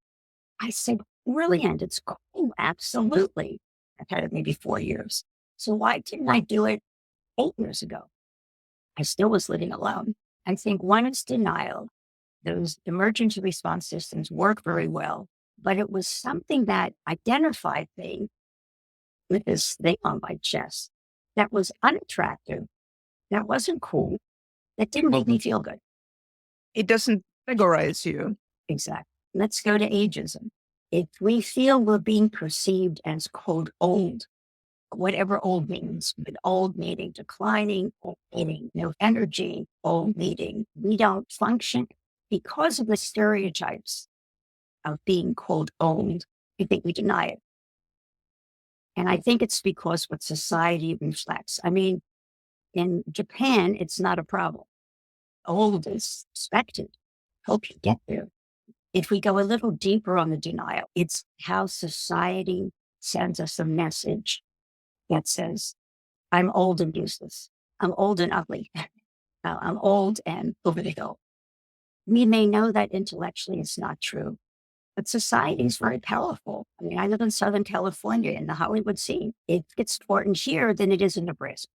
I said, brilliant. It's cool. Absolutely. I've had it maybe 4 years. So why didn't I do it 8 years ago? I still was living alone. I think one is denial. Those emergency response systems work very well, but it was something that identified me with this thing on my chest that was unattractive, that wasn't cool, that didn't make me feel good. It doesn't categorize you. Exactly. Let's go to ageism. If we feel we're being perceived as, quote, old, whatever old means, but old meaning declining, old meaning no energy, old meaning we don't function because of the stereotypes of being, quote, old, I think we deny it. And I think it's because what society reflects. I mean, in Japan, it's not a problem. Old is expected. Hope you get there. If we go a little deeper on the denial, it's how society sends us a message that says, I'm old and useless. I'm old and ugly. I'm old and over the hill. We may know that intellectually it's not true, but society is very powerful. I mean, I live in Southern California in the Hollywood scene. It gets important here than it is in Nebraska.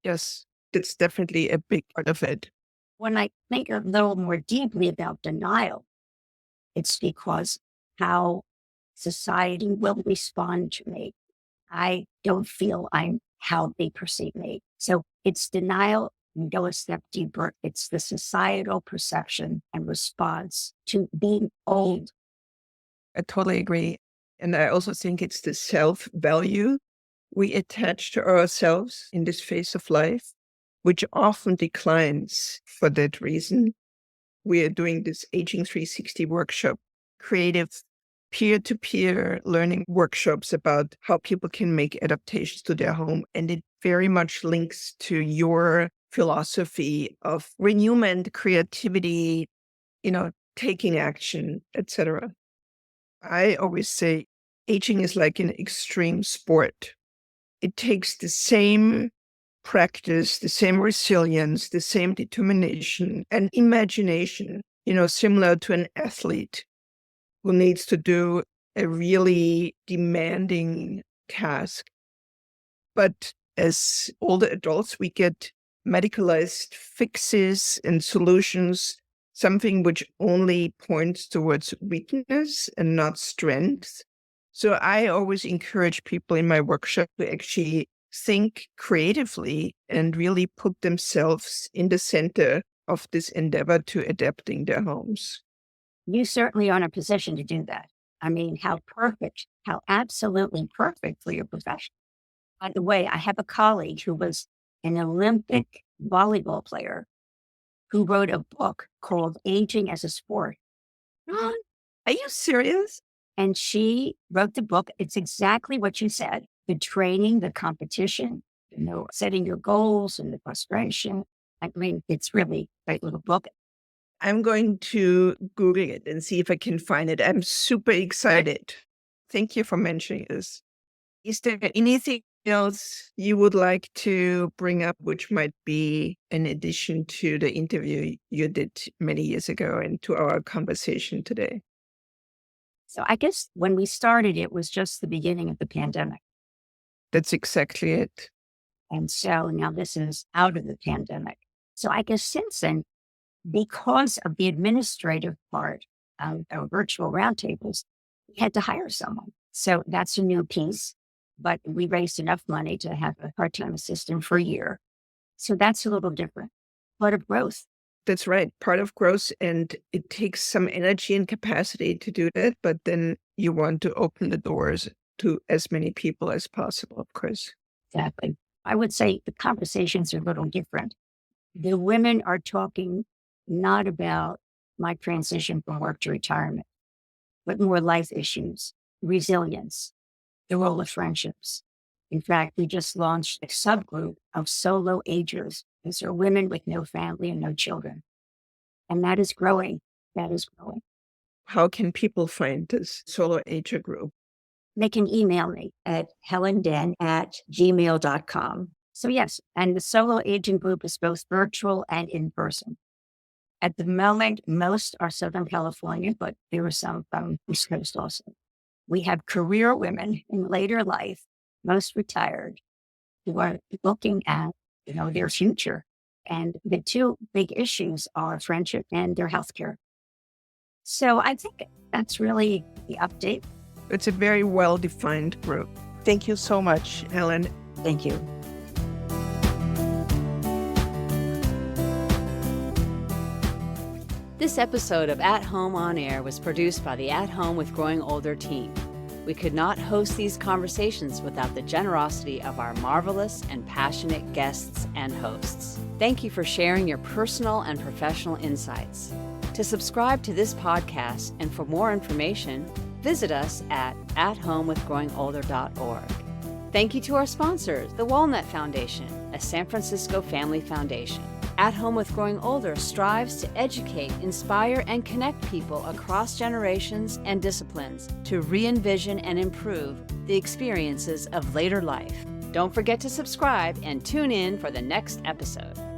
Yes, that's definitely a big part of it. When I think a little more deeply about denial, it's because how society will respond to me. I don't feel I'm how they perceive me. So it's denial. You go a step deeper. It's the societal perception and response to being old. I totally agree. And I also think it's the self-value we attach to ourselves in this phase of life, which often declines for that reason. We are doing this Aging 360 workshop, creative peer-to-peer learning workshops about how people can make adaptations to their home. And it very much links to your philosophy of renewment, creativity, taking action, etc. I always say aging is like an extreme sport. It takes the same practice, the same resilience, the same determination and imagination, similar to an athlete who needs to do a really demanding task. But as older adults, we get medicalized fixes and solutions, something which only points towards weakness and not strength. So I always encourage people in my workshop to actually think creatively and really put themselves in the center of this endeavor to adapting their homes. You certainly are in a position to do that. I mean, how perfect, how absolutely perfect for your profession. By the way, I have a colleague who was an Olympic volleyball player who wrote a book called Aging as a Sport. Are you serious? And she wrote the book. It's exactly what you said. The training, the competition, setting your goals and the frustration. I mean, it's really a great little book. I'm going to Google it and see if I can find it. I'm super excited. Thank you for mentioning this. Is there anything else you would like to bring up, which might be an addition to the interview you did many years ago and to our conversation today? So I guess when we started, it was just the beginning of the pandemic. That's exactly it. And so now this is out of the pandemic. So I guess since then, because of the administrative part of our virtual roundtables, we had to hire someone. So that's a new piece, but we raised enough money to have a part-time assistant for a year. So that's a little different, part of growth. That's right. Part of growth, and it takes some energy and capacity to do that, but then you want to open the doors to as many people as possible, of course. Exactly. I would say the conversations are a little different. The women are talking not about my transition from work to retirement, but more life issues, resilience, the role of friendships. In fact, we just launched a subgroup of solo agers. These are women with no family and no children. And that is growing. That is growing. How can people find this solo ager group? They can email me at helenden@gmail.com. So yes, and the solo aging group is both virtual and in person. At the moment, most are Southern California, but there are some from East Coast also. We have career women in later life, most retired, who are looking at, their future. And the two big issues are friendship and their healthcare. So I think that's really the update. It's a very well-defined group. Thank you so much, Helen. Thank you. This episode of At Home on Air was produced by the At Home with Growing Older team. We could not host these conversations without the generosity of our marvelous and passionate guests and hosts. Thank you for sharing your personal and professional insights. To subscribe to this podcast and for more information, visit us at athomewithgrowingolder.org. Thank you to our sponsors, the Walnut Foundation, a San Francisco family foundation. At Home with Growing Older strives to educate, inspire, and connect people across generations and disciplines to re-envision and improve the experiences of later life. Don't forget to subscribe and tune in for the next episode.